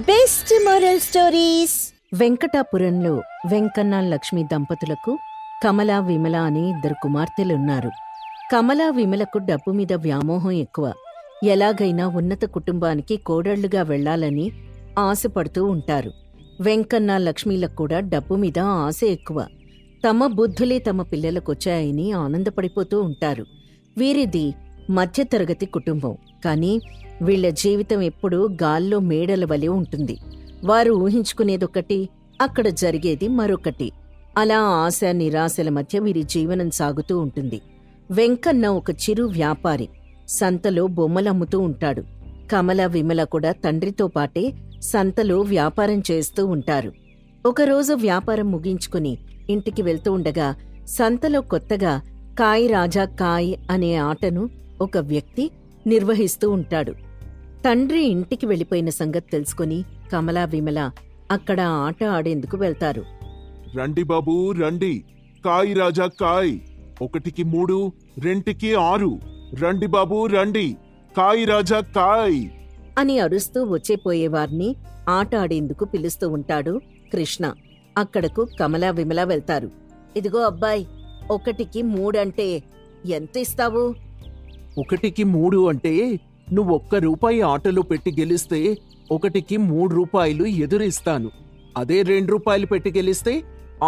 Best moral stories. వెంకటాపురంలో వెంకన్న లక్ష్మి దంపతులకు కమల విమల అనే 2 కుమార్తెలున్నారు. కమల విమలకు డబ్బు మీద వ్యామోహం ఎక్కువ. ఎలాగైనా ఉన్నత కుటుంబానికి కోడళ్లుగా వెళ్లాలని ఆశపడుతూ ఉంటారు. వెంకన్న లక్ష్మీలకు కూడా డబ్బు మీద ఆశ ఎక్కువ. తమ బుద్ధులే తమ పిల్లలకొచ్చాయని ఆనందపడిపోతూ ఉంటారు. వీరిది మధ్యతరగతి కుటుంబం. కానీ వీళ్ల జీవితం ఎప్పుడూ గాల్లో మేడల వలె ఉంటుంది. వారు ఊహించుకునేదొకటి, అక్కడ జరిగేది మరొకటి. అలా ఆశ నిరాశల మధ్య వీరి జీవనం సాగుతూ ఉంటుంది. వెంకన్న ఒక చిరు వ్యాపారి. సంతలో బొమ్మలమ్ముతూ ఉంటాడు. కమల విమల కూడా తండ్రితో పాటే సంతలో వ్యాపారం చేస్తూ ఉంటారు. ఒకరోజు వ్యాపారం ముగించుకుని ఇంటికి వెళ్తూ ఉండగా సంతలో కొత్తగా కాయ్ రాజా కాయ్ అనే ఆటను ఒక వ్యక్తి నిర్వహిస్తూ ఉంటాడు. తండ్రి ఇంటికి వెళ్ళిపోయిన సంగతి తెలుసుకుని కమలా విమల అక్కడ ఆట ఆడేందుకు వెళ్తారు. రండి బాబూ రండి, కాయ్ రాజా కాయ్, 1కి 3, 2కి 6, రండి బాబూ రండి, కాయ్ రాజా కాయ్ అని అరుస్తూ వచ్చేపోయేవారిని ఆట ఆడేందుకు పిలుస్తూ ఉంటాడు కృష్ణ. అక్కడకు కమలా విమల వెళ్తారు. ఇదిగో అబ్బాయి, 1కి 3 అంటే ఎంత ఇస్తావు? 1కి 3 అంటే నువ్వు ₹1 ఆటలో పెట్టి గెలిస్తే 1కి ₹3 ఎదురిస్తాను. అదే ₹2 పెట్టి గెలిస్తే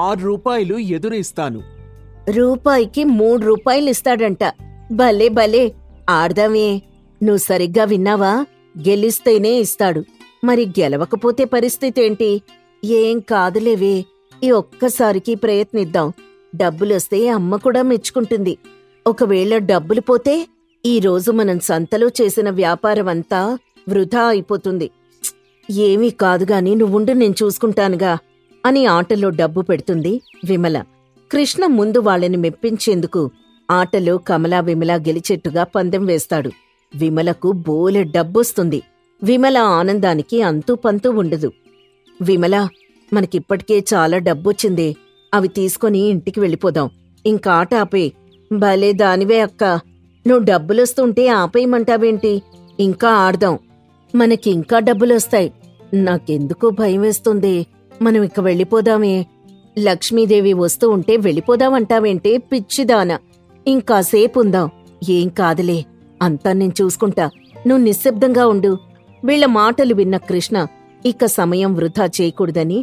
₹6 ఎదురిస్తాను. రూపాయికి ₹3 ఇస్తాడంట. భలే భలే, ఆడదామే. నువ్వు సరిగ్గా విన్నావా? గెలిస్తేనే ఇస్తాడు. మరి గెలవకపోతే పరిస్థితేంటి? ఏం కాదులేవే, ఈ ఒక్కసారికి ప్రయత్నిద్దాం. డబ్బులొస్తే అమ్మ కూడా మెచ్చుకుంటుంది. ఒకవేళ డబ్బులు పోతే ఈ రోజు మనం సంతలో చేసిన వ్యాపారమంతా వృధా అయిపోతుంది. ఏమీ కాదుగాని నువ్వుండు, నేను చూసుకుంటానుగా అని ఆటలో డబ్బు పెడుతుంది విమల. కృష్ణ ముందు వాళ్ళని మెప్పించేందుకు ఆటలో కమలా విమల గెలిచేట్టుగా పందెం వేస్తాడు. విమలకు బోలె డబ్బొస్తుంది. విమల ఆనందానికి అంతూ పంతూ ఉండదు. విమల, మనకిప్పటికే చాలా డబ్బొచ్చిందే, అవి తీసుకొని ఇంటికి వెళ్ళిపోదాం. ఇంకా ఆట ఆపే. భలే దానివే అక్క, నువ్వు డబ్బులొస్తుంటే ఆపేయమంటావేంటి? ఇంకా ఆడదాం, మనకింకా డబ్బులొస్తాయి. నాకెందుకో భయం వేస్తుంది. మనం ఇక వెళ్ళిపోదామే. లక్ష్మీదేవి వస్తూ ఉంటే వెళ్ళిపోదామంటావేంటే పిచ్చిదానా? ఇంకాసేపుందాం. ఏం కాదులే, అంతా నేను చూసుకుంటా, నువ్వు నిశ్శబ్దంగా ఉండు. వీళ్ల మాటలు విన్న కృష్ణ ఇక సమయం వృధా చేయకూడదని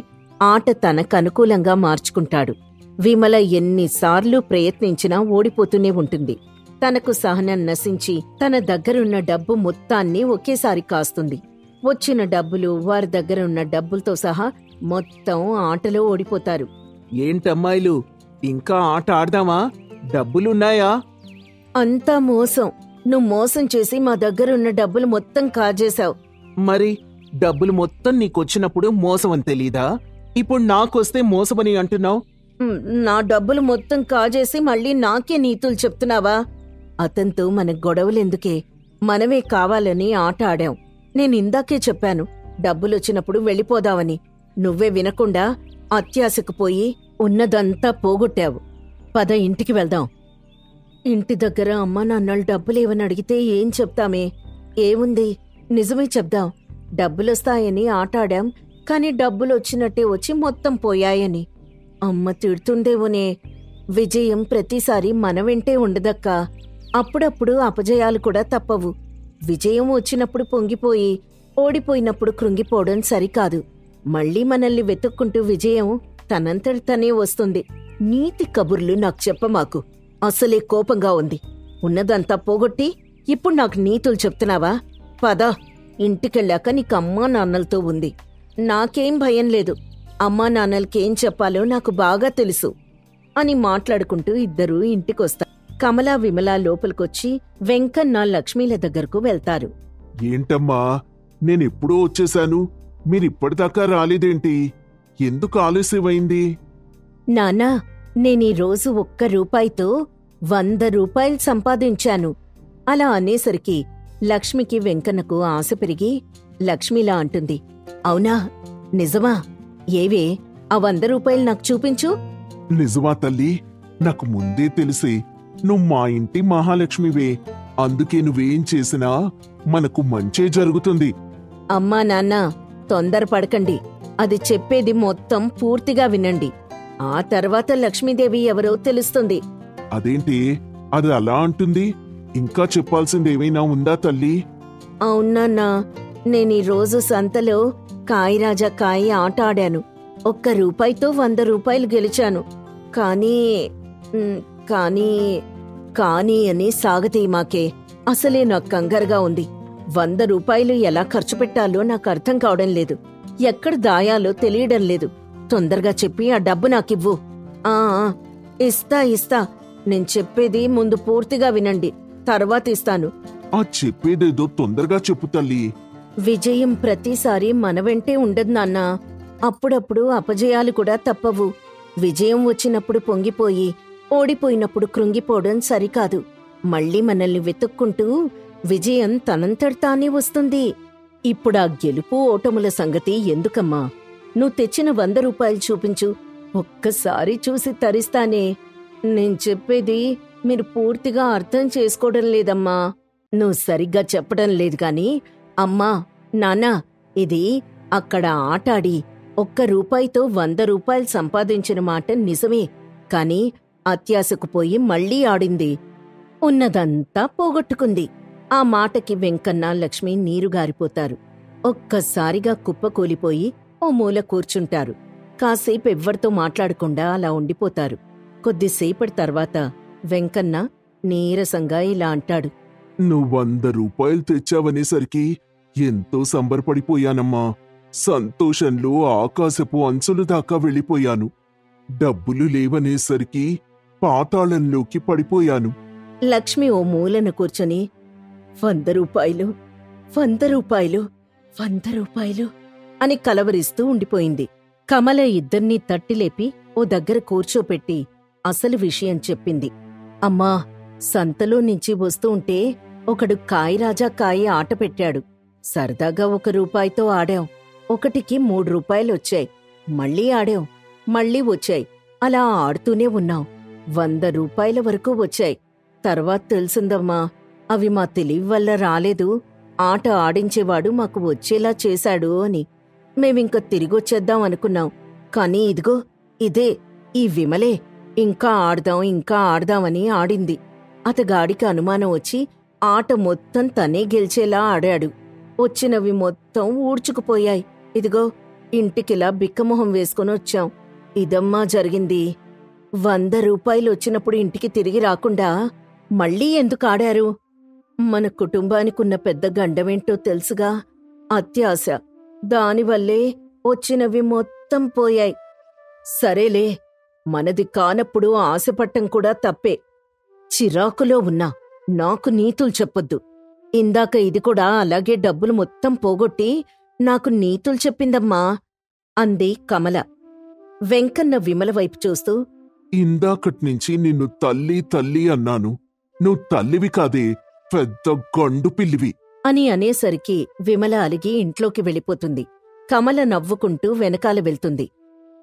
ఆట తనకనుకూలంగా మార్చుకుంటాడు. విమల ఎన్నిసార్లు ప్రయత్నించినా ఓడిపోతూనే ఉంటుంది. తనకు సహనం నశించి తన దగ్గరున్న డబ్బు మొత్తాన్ని ఒకేసారి కాస్తుంది. వచ్చిన డబ్బులు, వారి దగ్గర ఉన్న డబ్బులతో సహా మొత్తం ఆటలో ఓడిపోతారు. ఏంటమ్మాయిలు, ఇంకా ఆట ఆడదామా? డబ్బులున్నాయా? అంతా మోసం. నువ్వు మోసం చేసి మా దగ్గరున్న డబ్బులు మొత్తం కాజేశావు. మరి డబ్బులు మొత్తం నీకొచ్చినప్పుడు మోసమని తెలీదా? ఇప్పుడు నాకొస్తే మోసమని అంటున్నావు. నా డబ్బులు మొత్తం కాజేసి మళ్ళీ నాకే నీతులు చెప్తున్నావా? అతనితో మన గొడవలెందుకే, మనమే కావాలని ఆట ఆడాం. నేనిందాకే చెప్పాను, డబ్బులొచ్చినప్పుడు వెళ్ళిపోదామని. నువ్వే వినకుండా అత్యాశకు పోయి ఉన్నదంతా పోగొట్టావు. పద, ఇంటికి వెళ్దాం. ఇంటి దగ్గర అమ్మా నాన్నలు డబ్బులేవని అడిగితే ఏం చెప్తామే? ఏముంది, నిజమే చెప్దాం. డబ్బులొస్తాయని ఆట ఆడాం, కాని డబ్బులొచ్చినట్టే వచ్చి మొత్తం పోయాయని. అమ్మ తిడుతుందేవోనే. విజయం ప్రతిసారి మన వెంటే ఉండదక్కా. అప్పుడప్పుడు అపజయాలు కూడా తప్పవు. విజయం వచ్చినప్పుడు పొంగిపోయి, ఓడిపోయినప్పుడు కృంగిపోవడం సరికాదు. మళ్లీ మనల్ని వెతుక్కుంటూ విజయం తనంతట తనే వస్తుంది. నీతి కబుర్లు నాకు చెప్పమాకు. అసలే కోపంగా ఉంది. ఉన్నదంతా పోగొట్టి ఇప్పుడు నాకు నీతులు చెప్తున్నావా? పద, ఇంటికెళ్ళాక నీకు అమ్మా నాన్నలతో ఉంది. నాకేం భయం లేదు. అమ్మా నాన్నలకేం చెప్పాలో నాకు బాగా తెలుసు అని మాట్లాడుకుంటూ ఇద్దరూ ఇంటికొస్తారు. కమలా విమల లోపలికొచ్చి వెంకన్న లక్ష్మీల దగ్గరకు వెళ్తారు. ఏంటమ్మా, నేనెప్పుడో వచ్చేశాను, మీరిప్పటిదాకా రాలేదేంటి? ఎందుకు ఆలస్యమైంది? నాన్నా, నేనీ రోజు ₹1తో ₹100 సంపాదించాను. అలా అనేసరికి లక్ష్మికి వెంకన్నకు ఆశ పెరిగి లక్ష్మిలా అంటుంది. అవునా? నిజమా? ఏవే ఆ ₹100 నాకు చూపించు. నిజమా తల్లి? నాకు ముందే తెలిసే నువ్వు మా ఇంటి మహాలక్ష్మివే. అందుకే నువ్వేం చేసినా మనకు మంచే జరుగుతుంది. అమ్మా నాన్న, తొందరపడకండి. అది చెప్పేది మొత్తం పూర్తిగా వినండి. ఆ తర్వాత లక్ష్మీదేవి ఎవరో తెలుస్తుంది. అదేంటి అది అలా అంటుంది? ఇంకా చెప్పాల్సిందేమైనా ఉందా తల్లి? అవునన్నా, నేనీరోజు సంతలో కాయిరాజా కాయి ఆట ఆడాను. ₹1 100 గెలిచాను. కానీ కానీ కానీ అని సాగతీమాకే. అసలే నాకు కంగారుగా ఉంది. ₹100 ఎలా ఖర్చు పెట్టాలో నాకు అర్థం కావడం లేదు. ఎక్కడ దాయాలో తెలియడం లేదు. తొందరగా చెప్పి ఆ డబ్బు నాకివ్వు. ఆ ఇస్తా. నేను చెప్పేది ముందు పూర్తిగా వినండి, తర్వాత ఇస్తాను. ఆ చెప్పేదేదో తొందరగా చెప్పు తల్లి. విజయం ప్రతిసారి మన వెంటే ఉండదు నాన్నా. అప్పుడప్పుడు అపజయాలు కూడా తప్పవు. విజయం వచ్చినప్పుడు పొంగిపోయి, ఓడిపోయినప్పుడు కృంగిపోవడం సరికాదు. మళ్ళీ మనల్ని వెతుక్కుంటూ విజయం తనంతటానే వస్తుంది. ఇప్పుడా గెలుపు ఓటముల సంగతి ఎందుకమ్మా? నువ్వు తెచ్చిన ₹100 చూపించు. ఒక్కసారి చూసి తరిస్తానే. నేను చెప్పేది మీరు పూర్తిగా అర్థం చేసుకోవడం లేదమ్మా. నువ్వు సరిగ్గా చెప్పడం లేదు గాని, అమ్మా నాన్నా, ఇది అక్కడ ఆటాడి ₹1 100 సంపాదించిన మాట నిజమే. కాని అత్యాశకు పోయి మళ్లీ ఆడింది. ఉన్నదంతా పోగొట్టుకుంది. ఆ మాటకి వెంకన్న, లక్ష్మి నీరుగారిపోతారు. ఒక్కసారిగా కుప్పకూలిపోయి ఓ మూల కూర్చుంటారు. కాసేపెవ్వరితో మాట్లాడకుండా అలా ఉండిపోతారు. కొద్దిసేపటి తర్వాత వెంకన్న నీరసంగా ఇలా అంటాడు. నువ్వు ₹100 తెచ్చావనేసరికి ఎంతో సంబరపడిపోయానమ్మా. సంతోషంలో ఆకాశపు అంచుల దాకా వెళ్ళిపోయాను. డబ్బులు లేవనేసరికి పాతాళంలోకి పడిపోయాను. లక్ష్మి ఓ మూలన కూర్చొని ₹100 ₹100 అని కలవరిస్తూ ఉండిపోయింది. కమల ఇద్దర్నీ తట్టిలేపి ఓ దగ్గర కూర్చోపెట్టి అసలు విషయం చెప్పింది. అమ్మా, సంతలో నుంచి వస్తూ ఉంటే ఒకడు కాయిరాజా కాయి ఆట పెట్టాడు. సరదాగా ₹1 ఆడాం. ఒకటికి ₹3 వచ్చాయి. మళ్ళీ ఆడాం, మళ్ళీ వచ్చాయి. అలా ఆడుతూనే ఉన్నాం. ₹100 వరకు వచ్చాయి. తర్వాత తెలిసిందమ్మా, అవి మా తెలివి వల్ల రాలేదు. ఆట ఆడించేవాడు మాకు వచ్చేలా చేశాడు అని. మేమింక తిరిగొచ్చేద్దాం అనుకున్నాం. కాని ఇదిగో ఇదే ఈ విమలే ఇంకా ఆడదామని ఆడింది. అతగాడికి అనుమానం వచ్చి ఆట మొత్తం తనే గెలిచేలా ఆడాడు. వచ్చినవి మొత్తం ఊడ్చుకుపోయాయి. ఇదిగో ఇంటికిలా బిక్కమొహం వేసుకునొచ్చాం. ఇదమ్మా జరిగింది. ₹100 వచ్చినప్పుడు ఇంటికి తిరిగి రాకుండా మళ్ళీ ఎందుకు ఆడారు? మన కుటుంబానికున్న పెద్ద గండమేంటో తెలుసుగా, అత్యాశ. దానివల్లే వచ్చినవి మొత్తం పోయాయి. సరేలే, మనది కానప్పుడు ఆశపట్టం కూడా తప్పే. చిరాకులో ఉన్నా నాకు నీతులు చెప్పొద్దు. ఇందాక ఇది కూడా అలాగే డబ్బులు మొత్తం పోగొట్టి నాకు నీతులు చెప్పిందమ్మా అంది కమల. వెంకన్న విమల వైపు చూస్తూ, ఇందాకట్నుంచి నిన్ను తల్లి అన్నాను. నువ్వు తల్లివి కాదే, పెద్ద గండు పిల్లివి అని అనేసరికి విమల అలిగి ఇంట్లోకి వెళ్ళిపోతుంది. కమల నవ్వుకుంటూ వెనకాల వెళ్తుంది.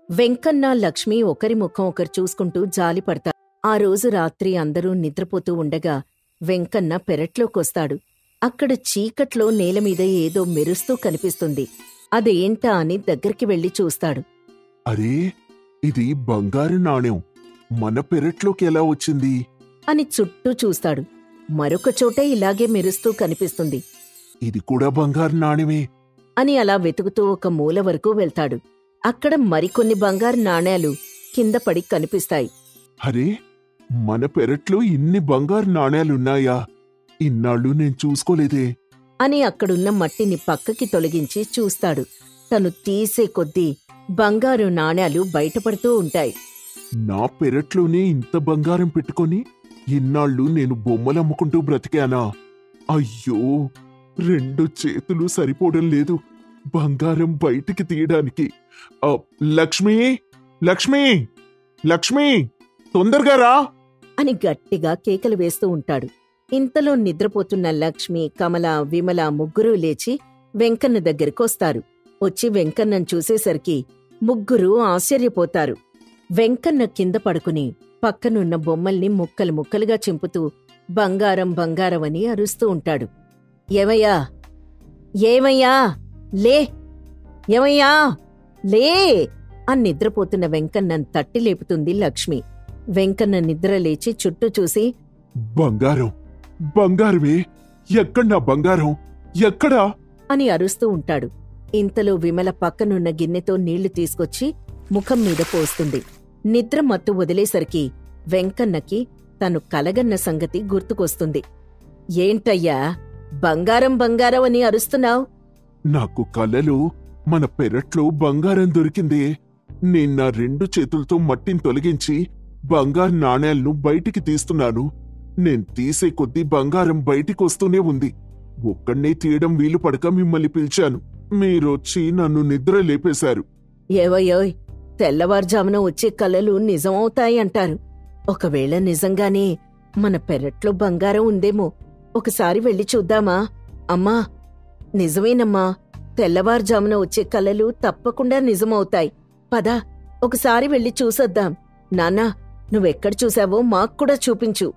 వెంకన్న, లక్ష్మి ఒకరి ముఖం ఒకరు చూసుకుంటూ జాలిపడతారు. ఆ రోజు రాత్రి అందరూ నిద్రపోతూ ఉండగా వెంకన్న పెరట్లోకొస్తాడు. అక్కడ చీకట్లో నేలమీద ఏదో మెరుస్తూ కనిపిస్తుంది. అదేంటా అని దగ్గరికి వెళ్లి చూస్తాడు. అరే, ఇది బంగారు నాణెం మన పెరట్లోకి ఎలా వచ్చింది అని చుట్టూ చూస్తాడు. మరొక చోట ఇలాగే మెరుస్తూ కనిపిస్తుంది. ఇది కూడా బంగారు నాణెమే అని అలా వెతుకుతూ ఒక మూల వరకు వెళ్తాడు. అక్కడ మరికొన్ని బంగారు నాణేలు కింద పడి కనిపిస్తాయి. అరే, మన పెరట్లో ఇన్ని బంగారు నాణేలున్నాయా? ఇన్నాళ్ళు నేను చూసుకోలేదే అని అక్కడున్న మట్టిని పక్కకి తొలగించి చూస్తాడు. తను తీసే కొద్దీ బంగారు నాణేలు బయటపడుతూ ఉంటాయి. నా పెరట్లోనే ఇంత బంగారం పెట్టుకొని ఇన్నాళ్ళు నేను బొమ్మలమ్ముకుంటూ బ్రతికానా? అయ్యో, 2 చేతులు సరిపోవడం లేదు బంగారం బయటికి తీయడానికి. లక్ష్మీ లక్ష్మీ లక్ష్మీ, తొందరగా రా అని గట్టిగా కేకలు వేస్తూ ఉంటాడు. ఇంతలో నిద్రపోతున్న లక్ష్మి, కమల, విమల ముగ్గురూ లేచి వెంకన్న దగ్గరికొస్తారు. వచ్చి వెంకన్నను చూసేసరికి ముగ్గురూ ఆశ్చర్యపోతారు. వెంకన్న కింద పడుకుని పక్కనున్న బొమ్మల్ని ముక్కలు ముక్కలుగా చింపుతూ బంగారం బంగారం అని అరుస్తూ ఉంటాడు. ఏమయ్యా లే ఏమయ్యా లే అని నిద్రపోతున్న వెంకన్నను తట్టి లేపుతుంది లక్ష్మి. వెంకన్న నిద్ర లేచి చుట్టూ చూసి, బంగారం, బంగారమే, ఎక్కడా బంగారం, ఎక్కడా అని అరుస్తూ ఉంటాడు. ఇంతలో విమల పక్కనున్న గిన్నెతో నీళ్లు తీసుకొచ్చి ముఖం మీద పోస్తుంది. నిద్ర మత్తు వదిలేసరికి వెంకన్నకి తను కలగన్న సంగతి గుర్తుకొస్తుంది. ఏంటయ్యా బంగారం బంగారం అని అరుస్తున్నావ్? నాకు కలలో మన పెరట్లో బంగారం దొరికిందే. నేను నా 2 చేతులతో మట్టిని తొలగించి బంగారు నాణేలను బయటికి తీస్తున్నాను. నేను తీసే కొద్దీ బంగారం బయటికొస్తూనే ఉంది. ఒక్కడ్నే తీయడం వీలు పడక మిమ్మల్ని పిలిచాను. మీరొచ్చి నన్ను నిద్ర లేపేశారు. ఏవయ్యోయ్, తెల్లవారుజామున వచ్చే కలలు నిజమవుతాయి అంటారు. ఒకవేళ నిజంగానే మన పెరట్లో బంగారం ఉందేమో, ఒకసారి వెళ్ళి చూద్దామా? అమ్మా, నిజమేనమ్మా, తెల్లవారుజామున వచ్చే కలలు తప్పకుండా నిజమవుతాయి. పద, ఒకసారి వెళ్ళి చూసొద్దాం. నాన్నా, నువ్వెక్కడ చూశావో మాక్కూడా చూపించు.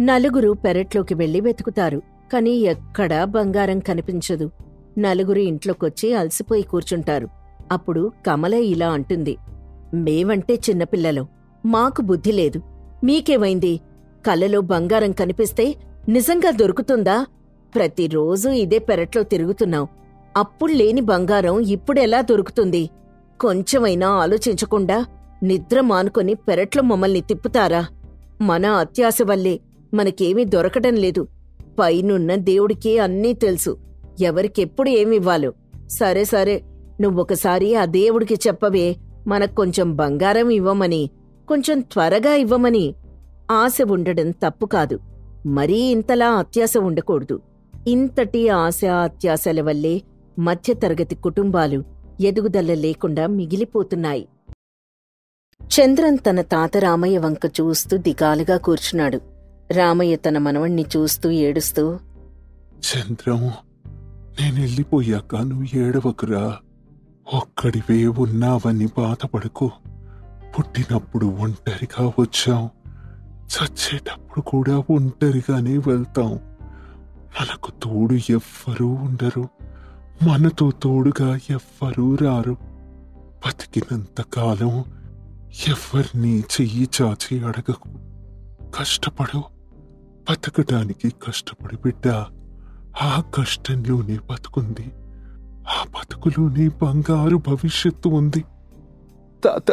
నలుగురు పెరట్లోకి వెళ్లి వెతుకుతారు. కాని ఎక్కడా బంగారం కనిపించదు. నలుగురు ఇంట్లోకొచ్చి అలసిపోయి కూర్చుంటారు. అప్పుడు కమల ఇలా అంటుంది, మేవంటే చిన్నపిల్లలం, మాకు బుద్ధి లేదు. మీకేమైంది? కలలో బంగారం కనిపిస్తే నిజంగా దొరుకుతుందా? ప్రతిరోజూ ఇదే పెరట్లో తిరుగుతున్నాం. అప్పుడ్లేని బంగారం ఇప్పుడెలా దొరుకుతుంది? కొంచెమైనా ఆలోచించకుండా నిద్ర మానుకొని పెరట్లో మమ్మల్ని తిప్పుతారా? మన అత్యాశ వల్లే మనకేమీ దొరకడం లేదు. పైనున్న దేవుడికి అన్నీ తెలుసు, ఎవరికెప్పుడు ఏమివ్వాలో. సరే సరే, నువ్వొకసారి ఆ దేవుడికి చెప్పవే, మనక్కొంచెం బంగారం ఇవ్వమని, కొంచెం త్వరగా ఇవ్వమని. ఆశ ఉండడం తప్పు కాదు, మరీ ఇంతలా అత్యాశ ఉండకూడదు. ఇంతటి ఆశ అత్యాశల వల్లే మధ్యతరగతి కుటుంబాలు ఎదుగుదల లేకుండా మిగిలిపోతున్నాయి. చంద్రన్ తన తాత రామయ్య వంక చూస్తూ దిగాలుగా కూర్చున్నాడు. రామయ్య తన మనవణ్ణి చూస్తూ ఏడుస్తూ, చంద్రం, నేనెళ్ళిపోయాక నువ్వు ఏడవకురా. ఒక్కడివే ఉన్నావని బాధపడకు. పుట్టినప్పుడు ఒంటరిగా వచ్చాం, చచ్చేటప్పుడు కూడా ఒంటరిగానే వెళ్తాం. మనకు తోడు ఎవ్వరూ ఉండరు, మనతో తోడుగా ఎవ్వరూ రారు. బతికినంతకాలం ఎవ్వరినీ చెయ్యి చాచి అడగకు. కష్టపడు, బతకడానికి కష్టపడి బిడ్డ. ఆ కష్టంలోనే బతుకుంది, ఆ బతుకులోనే బంగారు భవిష్యత్తు ఉంది. తాత,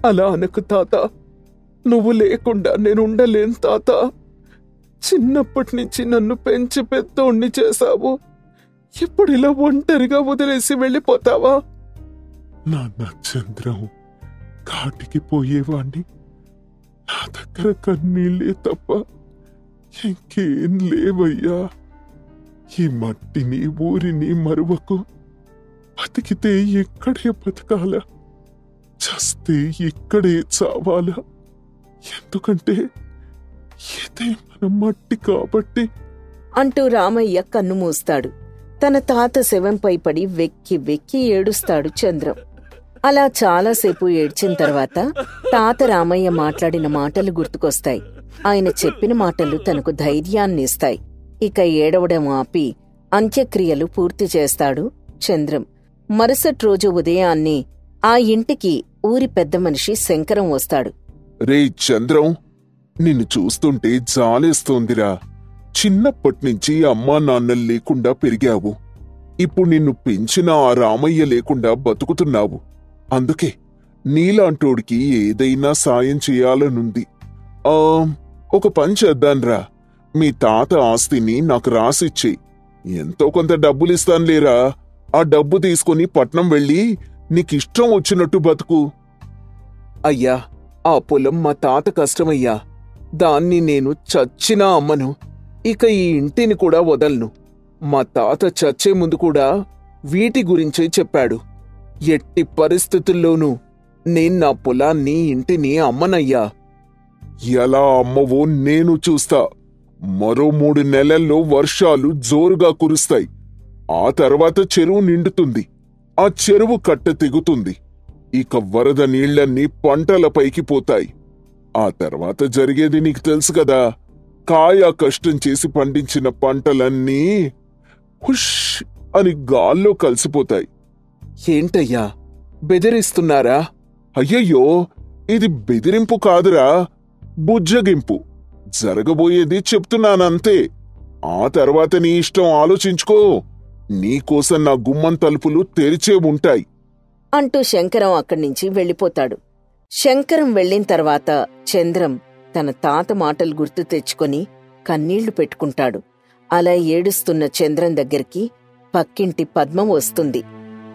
అలా అనకు తాత. నువ్వు లేకుండా నేనుండలేను తాత. చిన్నప్పటినుంచి నన్ను పెంచి పెద్దోణ్ణి చేశావు. ఇప్పుడిలా ఒంటరిగా వదిలేసి వెళ్ళిపోతావా? నాన్న చంద్రం, కాటికి పోయేవాణ్ణి. నా దగ్గర కన్నీళ్ళే తప్ప ఇంకేం లేవయ్యా. ఈ మట్టిని ఊరిని మరువకు. బతికితే ఇక్కడే బతకాలా, చస్తే ఇక్కడే చావాలా? ఎందుకంటే ఇదే మన మట్టి కాబట్టి అంటూ రామయ్య కన్ను మూస్తాడు. తన తాత శవంపై పడి వెక్కి వెక్కి ఏడుస్తాడు చంద్రం. అలా చాలాసేపు ఏడ్చిన తర్వాత తాత రామయ్య మాట్లాడిన మాటలు గుర్తుకొస్తాయి. ఆయన చెప్పిన మాటలు తనకు ధైర్యాన్నిస్తాయి. ఇక ఏడవడం ఆపి అంత్యక్రియలు పూర్తి చేస్తాడు చంద్రం. మరుసటి రోజు ఉదయాన్నే ఆ ఇంటికి ఊరి పెద్ద మనిషి శంకరం వస్తాడు. రే చంద్రం, నిన్ను చూస్తుంటే జాలేస్తోందిరా. చిన్నప్పటినుంచి అమ్మా నాన్నలు లేకుండా పెరిగావు. ఇప్పుడు నిన్ను పెంచిన ఆ రామయ్య లేకుండా బతుకుతున్నావు. అందుకే నీలాంటోడికి ఏదైనా సాయం చేయాలనుంది. ఒక పని చేద్దాన్రా. మీ తాత ఆస్తిని నాకు రాసిచ్చేయి. ఎంతో కొంత డబ్బులిస్తానులేరా. ఆ డబ్బు తీసుకుని పట్నం వెళ్ళి నీకిష్టం వచ్చినట్టు బతుకు. అయ్యా, ఆ పొలం మా తాత కష్టమయ్యా. దాన్ని నేను చచ్చినా అమ్మను. ఇక ఈ ఇంటిని కూడా వదలను. మా తాత చచ్చే ముందు కూడా వీటి గురించే చెప్పాడు. ఎట్టి పరిస్థితుల్లోనూ నేను నా పొలాన్ని ఇంటిని అమ్మనయ్యా. ఎలా అమ్మవో నేను చూస్తా. మరో 3 నెలల్లో వర్షాలు జోరుగా కురుస్తాయి. ఆ తర్వాత చెరువు నిండుతుంది. ఆ చెరువు కట్ట తెగుతుంది. ఇక వరద నీళ్లన్నీ పంటలపైకి పోతాయి. ఆ తర్వాత జరిగేది నీకు తెలుసు కదా. కాయ కష్టం చేసి పండించిన పంటలన్నీ హుష్ అని గాల్లో కలిసిపోతాయి. ఏంటయ్యా, బెదిరిస్తున్నారా? అయ్యయ్యో, ఇది బెదిరింపు కాదురా, బుజ్జగింపు. జరగబోయేది చెప్తున్నానంతే. ఆ తర్వాత నీ ఇష్టం ఆలోచించుకో. నీకోసం నా గుమ్మం తలుపులు తెరిచే ఉంటాయి అంటూ శంకరం అక్కడ్నించి వెళ్ళిపోతాడు. శంకరం వెళ్ళిన తర్వాత చంద్రం తన తాత మాటలు గుర్తు తెచ్చుకొని కన్నీళ్లు పెట్టుకుంటాడు. అలా ఏడుస్తున్న చంద్రం దగ్గరికి పక్కింటి పద్మం వస్తుంది.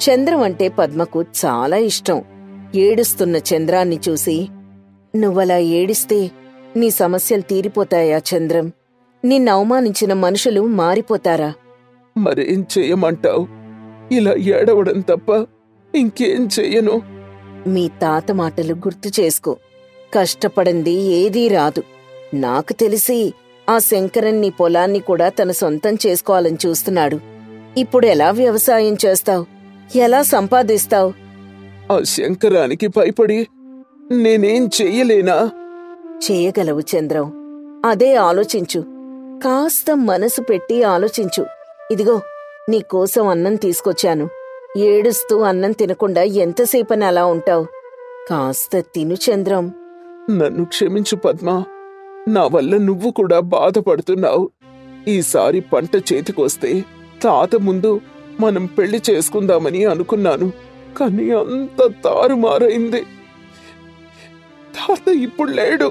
చంద్రం అంటే పద్మకు చాలా ఇష్టం. ఏడుస్తున్న చంద్రాన్ని చూసి, నువ్వలా ఏడిస్తే నీ సమస్యలు తీరిపోతాయా చంద్రం? నిన్ను అవమానించిన మనుషులు మారిపోతారా? మరేం చెయ్యమంటావు? ఇలా ఏడవడం తప్ప ఇంకేం చెయ్యను. మీ తాత మాటలు గుర్తు చేసుకో. కష్టపడింది ఏదీ రాదు. నాకు తెలిసి ఆ శంకరన్ నీ పొలాన్ని కూడా తన సొంతం చేసుకోవాలని చూస్తున్నాడు. ఇప్పుడు ఎలా వ్యవసాయం చేస్తావు? ఎలా సంపాదిస్తావు? ఆ శంకరానికి భయపడి నేనేం చెయ్యలేనా? చేయగలవు చంద్రం. అదే ఆలోచించు. కాస్త మనసు పెట్టి ఆలోచించు. ఇదిగో నీకోసం అన్నం తీసుకొచ్చాను. ఏడుస్తూ అన్నం తినకుండా ఎంతసేపని అలా ఉంటావు? కాస్త తిను చంద్రం. నన్ను క్షమించు పద్మ. నా వల్ల నువ్వు కూడా బాధపడుతున్నావు. ఈసారి పంట చేతికొస్తే తాత ముందు మనం పెళ్లి చేసుకుందామని అనుకున్నాను. కానీ అంత తారుమారైంది. తాత ఇప్పుడు లేడు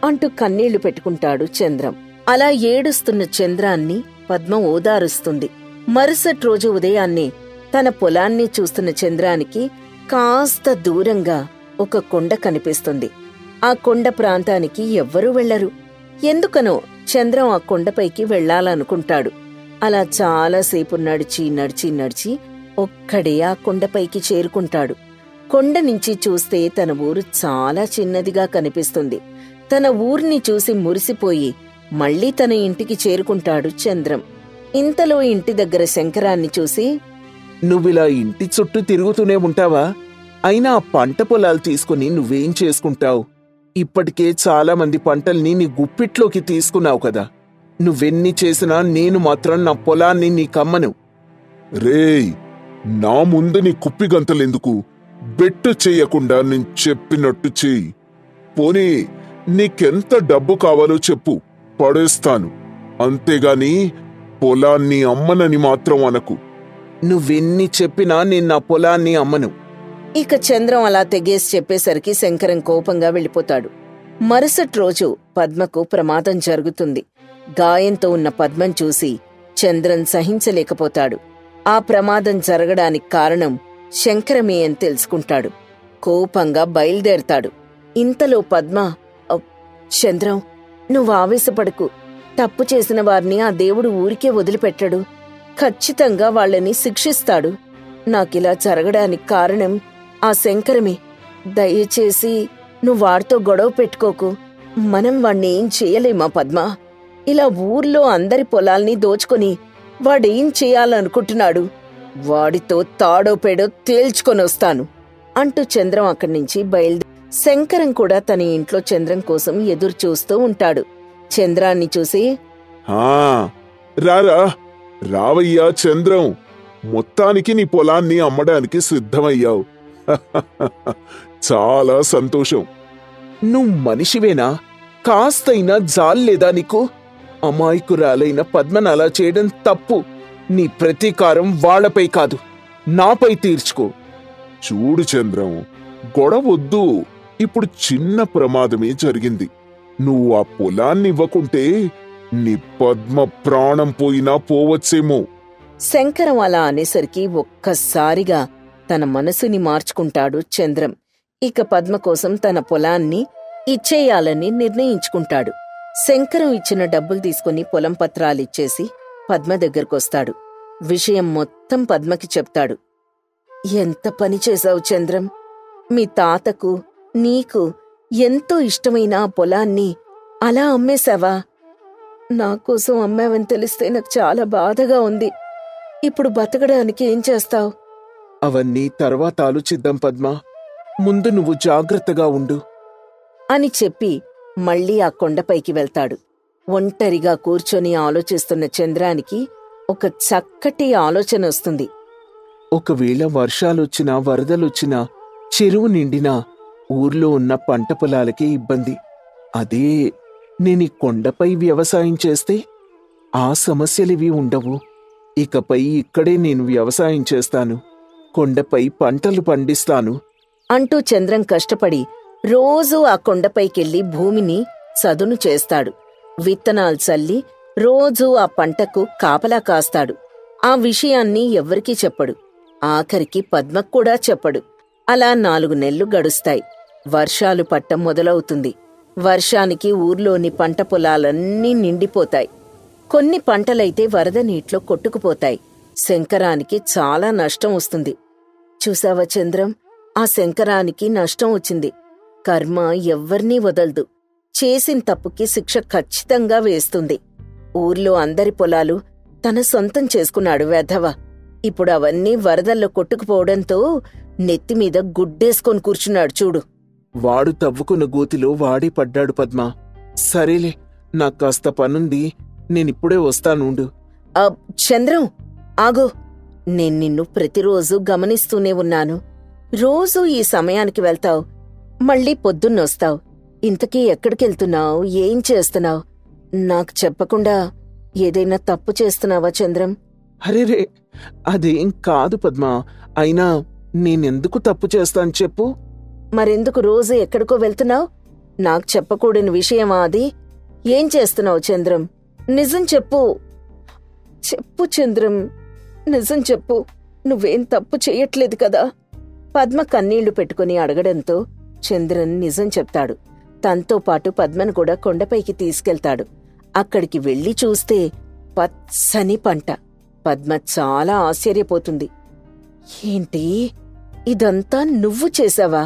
అంటూ కన్నీళ్లు పెట్టుకుంటాడు చంద్రం. అలా ఏడుస్తున్న చంద్రాన్ని పద్మ ఓదారుస్తుంది. మరుసటి రోజు ఉదయాన్నే తన పొలాన్ని చూస్తున్న చంద్రానికి కాస్త దూరంగా ఒక కొండ కనిపిస్తుంది. ఆ కొండ ప్రాంతానికి ఎవ్వరూ వెళ్లరు. ఎందుకనో చంద్రం ఆ కొండపైకి వెళ్లాలనుకుంటాడు. అలా చాలాసేపు నడిచి నడిచి నడిచి ఒక్కడే ఆ కొండపైకి చేరుకుంటాడు. కొండ నుంచి చూస్తే తన ఊరు చాలా చిన్నదిగా కనిపిస్తుంది. తన ఊరిని చూసి మురిసిపోయి మళ్లీ తన ఇంటికి చేరుకుంటాడు చంద్రం. ఇంతలో ఇంటి దగ్గర శంకరాన్ని చూసి, నువ్విలా ఇంటి చుట్టూ తిరుగుతూనే ఉంటావా? అయినా ఆ పంట పొలాలు తీసుకుని నువ్వేం చేసుకుంటావు? ఇప్పటికే చాలా మంది పంటల్ని నీ గుప్పిట్లోకి తీసుకున్నావు కదా. నువ్వెన్ని చేసినా నేను మాత్రం నా పొలాన్ని నీకమ్మను. రేయ్, నా ముందు నీ కుప్పిగంతలెందుకు? బెట్టు చెయ్యకుండా నేను చెప్పినట్టు చెయ్యి. పోనీ నీకెంత డబ్బు కావాలో చెప్పు, పడేస్తాను. అంతేగాని పొలాన్ని అమ్మనని మాత్రం అనకు. నువ్వెన్ని చెప్పినా నేను నా పొలాన్ని అమ్మను. ఇక చంద్రం అలా తెగేసి చెప్పేసరికి శంకరం కోపంగా వెళ్ళిపోతాడు. మరుసటి రోజు పద్మకు ప్రమాదం జరుగుతుంది. గాయంతో ఉన్న పద్మం చూసి చంద్రం సహించలేకపోతాడు. ఆ ప్రమాదం జరగడానికి కారణం శంకరమే అని తెలుసుకుంటాడు. కోపంగా బయలుదేరతాడు. ఇంతలో పద్మ, చంద్రం, నువ్వు ఆవేశపడకు. తప్పు చేసిన వారిని ఆ దేవుడు ఊరికే వదిలిపెట్టడు. ఖచ్చితంగా వాళ్ళని శిక్షిస్తాడు. నాకిలా జరగడానికి కారణం ఆ శంకరమే. దయచేసి నువ్వు వాడితో గొడవ పెట్టుకోకు. మనం వాణ్ణి ఏం చేయలేమా పద్మ? ఇలా ఊర్లో అందరి పొలాల్ని దోచుకొని వాడేం చేయాలనుకుంటున్నాడు? వాడితో తాడో పేడో తేల్చుకొనొస్తాను అంటూ చంద్రం అక్కడ్నించి బయలుదేరి శంకరం కూడా తన ఇంట్లో చంద్రం కోసం ఎదురు చూస్తూ ఉంటాడు. చంద్రాన్ని చూసి, రారా రావయ్యా చంద్రం, మొత్తానికి నీ పొలాన్ని అమ్మడానికి సిద్ధమయ్యావు. చాలా సంతోషం. నువ్వు మనిషివేనా? కాస్తైనా జాల్లేదా నీకు? అమాయకురాలైన పద్మను అలా చేయడం తప్పు. నీ ప్రతీకారం వాళ్లపై కాదు, నాపై తీర్చుకో. చూడు చంద్రం, గొడవొద్దు. ఇప్పుడు చిన్న ప్రమాదమే జరిగింది. నువ్వు ఆ పొలాన్ని ఇవ్వకుంటే నీ పద్మ ప్రాణం పోయినా పోవచ్చేమో. శంకరం అలా అనేసరికి ఒక్కసారిగా తన మనసుని మార్చుకుంటాడు చంద్రం. ఇక పద్మ కోసం తన పొలాన్ని ఇచ్చేయాలని నిర్ణయించుకుంటాడు. శంకరం ఇచ్చిన డబ్బులు తీసుకుని పొలం పత్రాలిచ్చేసి పద్మ దగ్గరకొస్తాడు. విషయం మొత్తం పద్మకి చెప్తాడు. ఎంత పని చేశావు చంద్రం! మీ తాతకు నీకు ఎంతో ఇష్టమైన ఆ పొలాన్ని అలా అమ్మేశావా? నాకోసం అమ్మావని తెలిస్తే నాకు చాలా బాధగా ఉంది. ఇప్పుడు బతకడానికి ఏం చేస్తావు? అవన్నీ తర్వాత ఆలోచిద్దాం పద్మ. ముందు నువ్వు జాగ్రత్తగా ఉండు అని చెప్పి మళ్లీ ఆ కొండపైకి వెళ్తాడు. ఒంటరిగా కూర్చొని ఆలోచిస్తున్న చంద్రానికి ఒక చక్కటి ఆలోచన వస్తుంది. ఒకవేళ వర్షాలొచ్చినా వరదలొచ్చినా చెరువు నిండినా ఊర్లో ఉన్న పంట పొలాలకే ఇబ్బంది. అదే నేనీ కొండపై వ్యవసాయం చేస్తే ఆ సమస్యలివి ఉండవు. ఇకపై ఇక్కడే నేను వ్యవసాయం చేస్తాను, కొండపై పంటలు పండిస్తాను అంటూ చంద్రం కష్టపడి రోజూ ఆ కొండపైకెళ్ళి భూమిని చదును చేస్తాడు. విత్తనాలు చల్లి రోజూ ఆ పంటకు కాపలా కాస్తాడు. ఆ విషయాన్ని ఎవ్వరికీ చెప్పడు. ఆఖరికి పద్మక్కూడా చెప్పడు. అలా 4 నెలలు గడుస్తాయి. వర్షాలు పట్టం మొదలవుతుంది. వర్షానికి ఊర్లోని పంట పొలాలన్నీ నిండిపోతాయి. కొన్ని పంటలైతే వరద నీటిలో కొట్టుకుపోతాయి. శంకరానికి చాలా నష్టం వస్తుంది. చూసావా చంద్రం, ఆ శంకరానికి నష్టం వచ్చింది. కర్మ ఎవ్వర్నీ వదలదు. చేసిన తప్పుకి శిక్ష ఖచ్చితంగా వేస్తుంది. ఊర్లో అందరి పొలాలు తన సొంతం చేసుకున్నాడు వెధవ. ఇప్పుడు అవన్నీ వరదల్లో కొట్టుకుపోవడంతో నెత్తిమీద గుడ్డేసుకొని కూర్చున్నాడు చూడు. వాడు తవ్వుకున్న గోతిలో వాడే పడ్డాడు పద్మా. సరేలే, నాకు కాస్త పనుంది, నేనిప్పుడే వస్తానుండు. చంద్రం ఆగో, నేను నిన్ను ప్రతిరోజు గమనిస్తూనే ఉన్నాను. రోజూ ఈ సమయానికి వెళ్తావు, మళ్ళీ పొద్దున్నొస్తావు. ఇంతకీ ఎక్కడికెళ్తున్నావు, ఏం చేస్తున్నావు? నాకు చెప్పకుండా ఏదైనా తప్పు చేస్తున్నావా చంద్రం? అరేరే, అదేం కాదు పద్మా. అయినా నేనెందుకు తప్పు చేస్తాను చెప్పు? మరెందుకు రోజు ఎక్కడికో వెళ్తున్నావు? నాకు చెప్పకూడని విషయమా అది? ఏం చేస్తున్నావు చంద్రం? నిజం చెప్పు. చెప్పు చంద్రం, నిజం చెప్పు. నువ్వేం తప్పు చెయ్యట్లేదు కదా? పద్మ కన్నీళ్లు పెట్టుకుని అడగడంతో చంద్రన్ నిజం చెప్తాడు. తనతో పాటు పద్మను కూడా కొండపైకి తీసుకెళ్తాడు. అక్కడికి వెళ్లి చూస్తే పచ్చని పంట. పద్మ చాలా ఆశ్చర్యపోతుంది. ఏంటి, ఇదంతా నువ్వు చేశావా?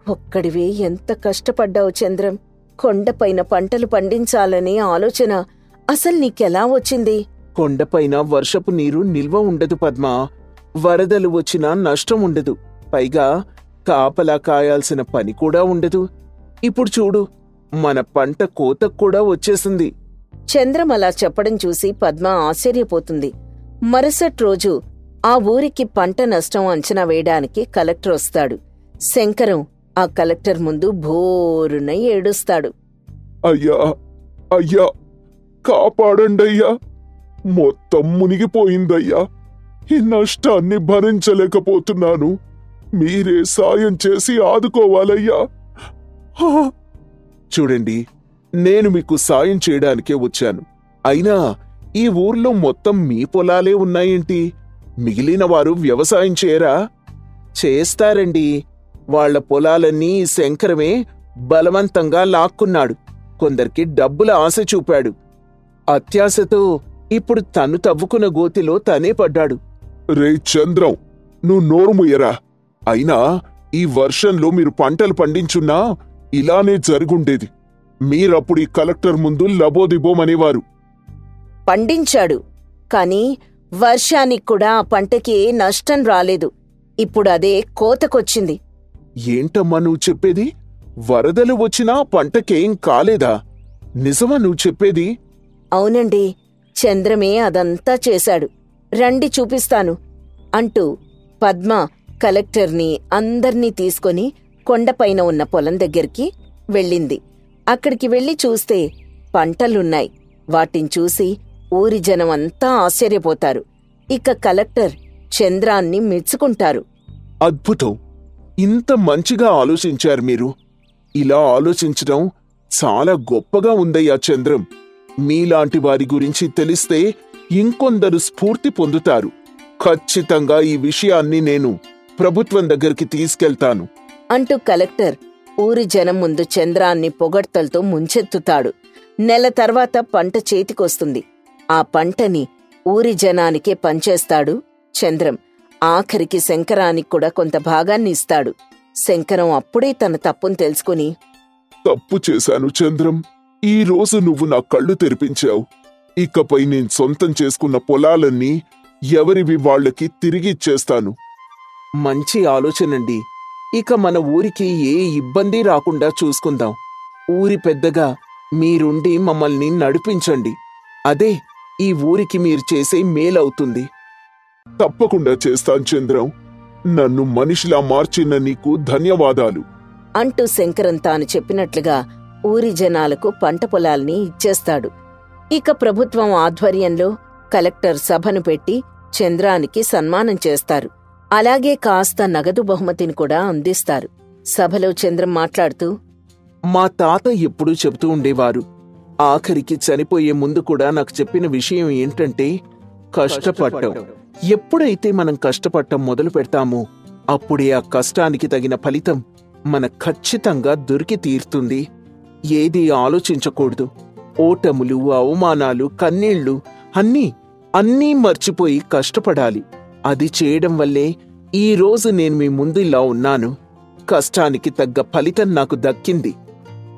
ఒక్కడివే ఎంత కష్టపడ్డావు చంద్రం. కొండపైన పంటలు పండించాలనే ఆలోచన అసలు నీకెలా వచ్చింది? కొండపైన వర్షపు నీరు నిల్వ ఉండదు పద్మా. వరదలు వచ్చినా నష్టం ఉండదు. పైగా కాపలా కాయాల్సిన పని కూడా ఉండదు. ఇప్పుడు చూడు, మన పంట కోతకు కూడా వచ్చేసింది. చంద్రం అలా చెప్పడం చూసి పద్మ ఆశ్చర్యపోతుంది. మరుసటి రోజు ఆ ఊరికి పంట నష్టం అంచనా వేయడానికి కలెక్టర్ వస్తాడు. శంకరం ఆ కలెక్టర్ ముందు భోరున ఏడుస్తాడు. అయ్యా అయ్యా, కాపాడండయ్యా, మొత్తం మునిగిపోయిందయ్యా. ఈ నష్టాన్ని భరించలేకపోతున్నాను. మీరే సాయం చేసి ఆదుకోవాలయ్యా. చూడండి, నేను మీకు సాయం చేయడానికే వచ్చాను. అయినా ఈ ఊర్లో మొత్తం మీ పొలాలే ఉన్నాయేంటి? మిగిలిన వారు వ్యవసాయం చేయరా? చేస్తారండి. వాళ్ల పొలాలన్నీ శంకరమే బలవంతంగా లాక్కున్నాడు. కొందరికి డబ్బుల ఆశ చూపాడు. అత్యాశతో ఇప్పుడు తను తవ్వుకున్న గోతిలో తనే పడ్డాడు. రే చంద్రం, నువ్వు నోరు ముయ్యరా. అయినా ఈ వర్షంలో మీరు పంటలు పండించున్నా ఇలానే జరుగుండేది. మీరప్పుడు ఈ కలెక్టర్ ముందు లబోదిబోమనేవారు. పండించాడు, కాని వర్షానికి కూడా ఆ పంటకి ఏ నష్టం రాలేదు. ఇప్పుడు అదే కోతకొచ్చింది. ఏంటమ్మా నువ్వు చెప్పేది? వరదలు వచ్చినా పంటకేం కాలేదా? నిజమా నువ్వు చెప్పేది? అవునండి, చంద్రమే అదంతా చేశాడు. రండి చూపిస్తాను అంటూ పద్మ కలెక్టర్ని అందర్నీ తీసుకొని కొండపైన ఉన్న పొలం దగ్గరికి వెళ్ళింది. అక్కడికి వెళ్లి చూస్తే పంటలున్నాయి. వాటిని చూసి ఊరి జనం అంతా ఆశ్చర్యపోతారు. ఇక కలెక్టర్ చంద్రాన్ని మెచ్చుకుంటారు. అద్భుతం! ఇంత మంచిగా ఆలోచించారు మీరు. ఇలా ఆలోచించడం చాలా గొప్పగా ఉందయ్యా చంద్రం. మీలాంటి వారి గురించి తెలిస్తే ఇంకొందరు స్ఫూర్తి పొందుతారు. ఖచ్చితంగా ఈ విషయాన్ని నేను ప్రభుత్వం దగ్గరికి తీసుకెళ్తాను అంటూ కలెక్టర్ ఊరి జనం ముందు చంద్రాన్ని పొగడ్తలతో ముంచెత్తుతాడు. నెల తర్వాత పంట చేతికొస్తుంది. ఆ పంటని ఊరి జనానికే పంచేస్తాడు చంద్రం. ఆఖరికి శంకరానికి కూడా కొంత భాగాన్ని ఇస్తాడు. శంకరం అప్పుడే తన తప్పును తెలుసుకుని, తప్పు చేశాను చంద్రం. ఈ రోజు నువ్వు నా కళ్ళు తెరిపించావు. ఇకపై నేను సొంతం చేసుకున్న పొలాలన్నీ ఎవరివి వాళ్లకి తిరిగిచ్చేస్తాను. మంచి ఆలోచనండి. ఇక మన ఊరికి ఏ ఇబ్బంది రాకుండా చూసుకుందాం. ఊరి పెద్దగా మీరుండి మమ్మల్ని నడిపించండి. అదే ఈ ఊరికి మీరు చేసే మేలవుతుంది. తప్పకుండా చేస్తాను చంద్రం. నన్ను మనిషిలా మార్చిన నీకు ధన్యవాదాలు అంటూ శంకరం తాను చెప్పినట్లుగా ఊరి జనాలకు పంట పొలాల్ని ఇచ్చేస్తాడు. ఇక ప్రభుత్వం ఆధ్వర్యంలో కలెక్టర్ సభను పెట్టి చంద్రానికి సన్మానం చేస్తారు. అలాగే కాస్త నగదు బహుమతిని కూడా అందిస్తారు. సభలో చంద్రం మాట్లాడుతూ, మా తాత ఎప్పుడూ చెబుతూ ఉండేవారు, ఆఖరికి చనిపోయే ముందు కూడా నాకు చెప్పిన విషయం ఏంటంటే, కష్టపడటం. ఎప్పుడైతే మనం కష్టపడటం మొదలు పెడతామో అప్పుడే ఆ కష్టానికి తగిన ఫలితం మనకు ఖచ్చితంగా దొరికి తీరుతుంది. ఏదీ ఆలోచించకూడదు. ఓటములు, అవమానాలు, కన్నీళ్లు అన్నీ మర్చిపోయి కష్టపడాలి. అది చేయడం వల్లే ఈ రోజు నేను మీ ముందు ఇలా ఉన్నాను. కష్టానికి తగ్గ ఫలితం నాకు దక్కింది.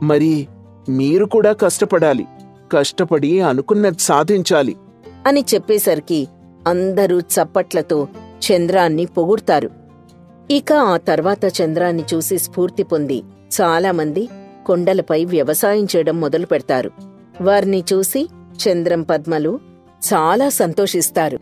మరి మీరు కూడా కష్టపడాలి. కష్టపడి అనుకున్నది సాధించాలి అని చెప్పేసరికి అందరూ చప్పట్లతో చంద్రాన్ని పొగుడ్తారు. ఇక ఆ తర్వాత చంద్రాన్ని చూసి స్ఫూర్తి పొంది చాలామంది కొండలపై వ్యవసాయం చేయడం మొదలు పెడతారు. వారిని చూసి చంద్రం, పద్మలు చాలా సంతోషిస్తారు.